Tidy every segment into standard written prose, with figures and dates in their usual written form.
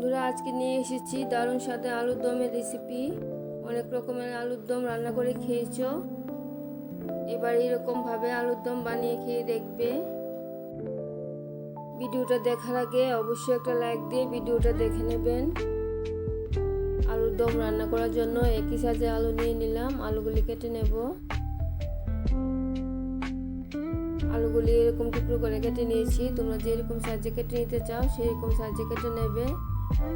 বন্ধুরা, আজকে নিয়ে এসেছি দারুণ স্বাদে আলুর দমের রেসিপি। অনেক রকমের আলুর দম রান্না করে খেয়েছো, এবার এরকমভাবে আলুর দম বানিয়ে খেয়ে দেখবে। ভিডিওটা দেখার আগে অবশ্যই একটা লাইক দিয়ে ভিডিওটা দেখে নেবেন। আলুর দম রান্না করার জন্য একই সাইজে আলু নিয়ে নিলাম। আলুগুলি কেটে নেব। আলুগুলি এরকম টুকরো করে কেটে নিয়েছি। তোমরা যেরকম সাইজে কেটে নিতে চাও সেরকম সাইজে কেটে নেবে।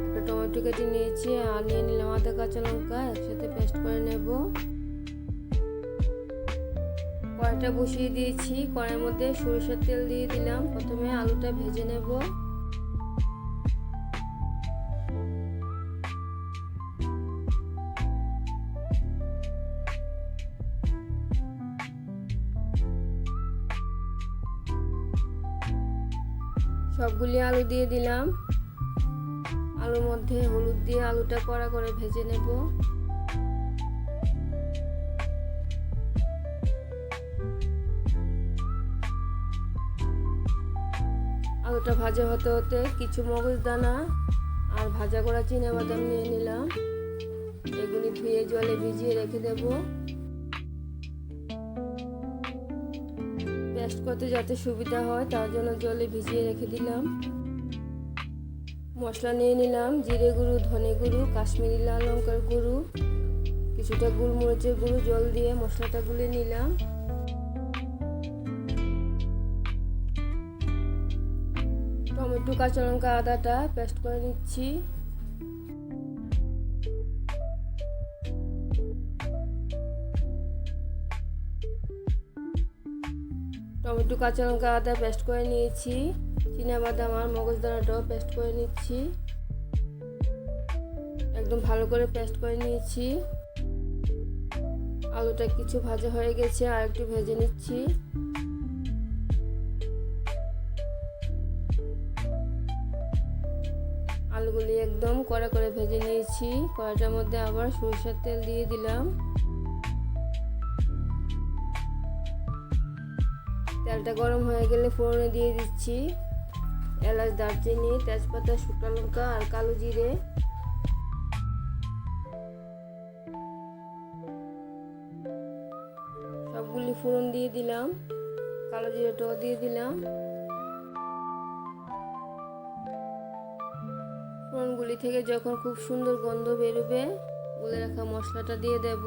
একটা টমেটো কেটে নিয়েছি আর নিয়ে নিলাম আদা কাঁচা লঙ্কা, একসাথে পেস্ট করে নেব। কড়াইটা বসিয়ে দিয়েছি। কড়াইয়ের মধ্যে সরিষার তেল দিয়ে দিলাম। প্রথমে আলুটা ভেজে নেব। সবগুলি আলু দিয়ে দিলাম। আলুর মধ্যে হলুদ দিয়ে আলুটা কড়া করে ভেজে নেব। আলুটা ভাজা হতে হতে কিছু মগজ দানা আর ভাজা করা চিনাবাদাম নিয়ে নিলাম। এগুলি ধুয়ে জলে ভিজিয়ে রেখে দেব। পেস্ট করতে যাতে সুবিধা হয় তার জন্য জলে ভিজিয়ে রেখে দিলাম। মশলা নিয়ে নিলাম জিরে গুঁড়ো, ধনে গুঁড়ো, কাশ্মীরি লাল লঙ্কার গুঁড়ো, কিছুটা গোলমরিচের গুঁড়ো। জল দিয়ে মশলাটা গুলে নিলাম। টমেটো, কাঁচা লঙ্কা, আদাটা পেস্ট করে নিচ্ছি। টমেটো, কাঁচা লঙ্কা, আদা পেস্ট করে নিয়েছি। চিনাবাদাম আর মগজদানাটাও পেস্ট করে নিচ্ছি। একদম ভালো করে পেস্ট করে নিয়েছি। আলুটা কিছু ভাজা হয়ে গেছে, আর একটু ভেজে নিচ্ছি। আলুগুলি একদম কড়া করে ভেজে নিয়েছি। কড়াইটার মধ্যে আবার সরিষার তেল দিয়ে দিলাম। তেলটা গরম হয়ে গেলে ফোড়নে দিয়ে দিচ্ছি এলাচ, দারচিনি, তেজপাতা, শুকনো লঙ্কা আর কালো জিরে। সবগুলি ফোড়ন দিয়ে দিলাম। কালো জিরেটাও দিয়ে দিলাম। ফোড়নগুলি থেকে যখন খুব সুন্দর গন্ধ বেরোবে, গুলে রাখা মশলাটা দিয়ে দেব।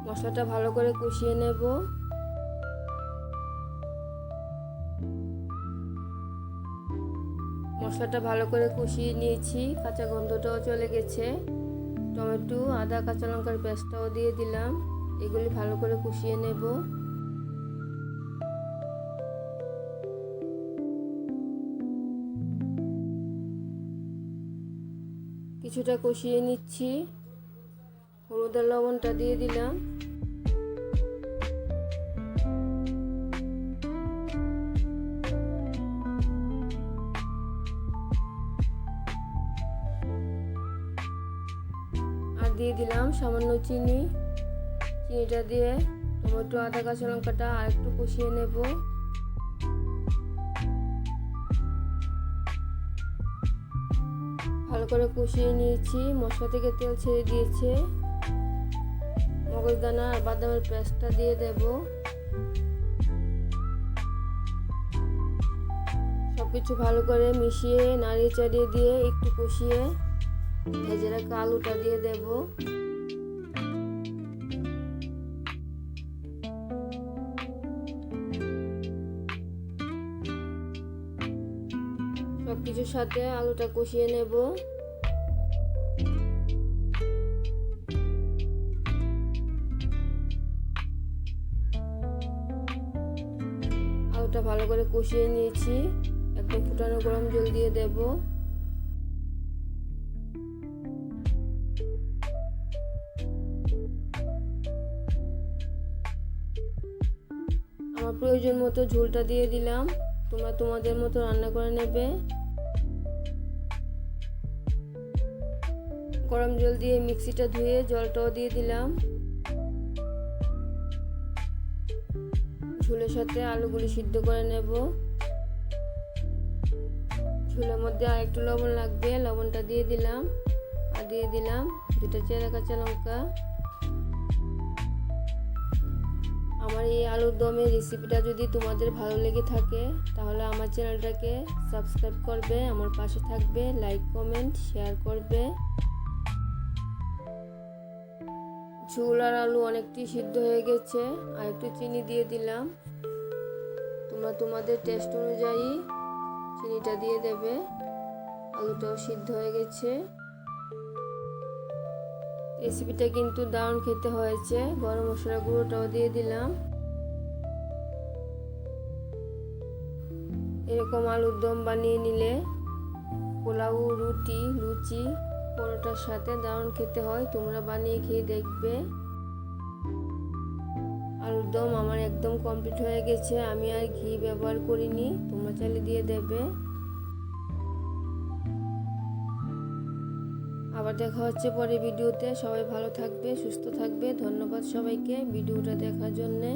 মশলাটা ভালো করে কষিয়ে নেব। মশলাটা ভালো করে কষিয়ে নিয়েছি, কাঁচা গন্ধটাও চলে গেছে। টমেটো, আদা, কাঁচা লঙ্কার পেস্টটাও দিয়ে দিলাম। এগুলি ভালো করে কষিয়ে নেব। কিছুটা কষিয়ে নিচ্ছি। হলুদ আর লবণটা দিয়ে দিলাম। আর দিয়ে দিলাম সামান্য চিনি। চিনিটা দিয়ে টমেটো, আদা, কাঁচা লঙ্কাটা আর একটু কষিয়ে নেব। ভালো করে কষিয়ে নিয়েছি। মশলা থেকে তেল ছেড়ে দিয়েছে। মগজদানা আর বাদামের পেস্টটা দিয়ে দেব। সবকিছু ভালো করে মিশিয়ে নাড়িয়ে চাড়িয়ে দিয়ে একটু কষিয়ে ভেজে রাখা আলুটা দিয়ে দেব। সবকিছুর সাথে আলুটা কষিয়ে নেব। আলুটা ভালো করে কষিয়ে নিয়েছি। একদম ফুটানো গরম জল দিয়ে দেব। আমার প্রয়োজন মতো ঝোলটা দিয়ে দিলাম। তোমরা তোমাদের মতো রান্না করে নেবে। গরম জল দিয়ে মিক্সিটা ধুয়ে জলটাও দিয়ে দিলাম। ঝোলের সাথে আলুগুলি সিদ্ধ করে নেব। ঝোলের মধ্যে আর একটু লবণ লাগবে, লবণটা দিয়ে দিলাম। আর দিয়ে দিলাম 2টা চেরা কাঁচা লঙ্কা। আমার এই আলুর দমের রেসিপিটা যদি তোমাদের ভালো লেগে থাকে তাহলে আমার চ্যানেলটাকে সাবস্ক্রাইব করবে, আমার পাশে থাকবে, লাইক কমেন্ট শেয়ার করবে। ঝোল আর আলু অনেকটি সিদ্ধ হয়ে গেছে, আর একটু চিনি দিয়ে দিলাম। তোমরা তোমাদের টেস্ট অনুযায়ী চিনিটা দিয়ে দেবে। আলুটাও সিদ্ধ হয়ে গেছে। রেসিপিটা কিন্তু দারুণ খেতে হয়েছে। গরম মশলা গুঁড়োটাও দিয়ে দিলাম। এরকম আলুর দম বানিয়ে নিলে পোলাও, রুটি, লুচি, পরোটার সাথে দারুণ খেতে হয়। তোমরা বানিয়ে খেয়ে দেখবে। আলুর দম আমার একদম কমপ্লিট হয়ে গেছে। আমি আর ঘি ব্যবহার করিনি, তোমরা চাইলে দিয়ে দেবে। আবার দেখা হচ্ছে পরে ভিডিওতে। সবাই ভালো থাকবে, সুস্থ থাকবে। ধন্যবাদ সবাইকে ভিডিওটা দেখার জন্যে।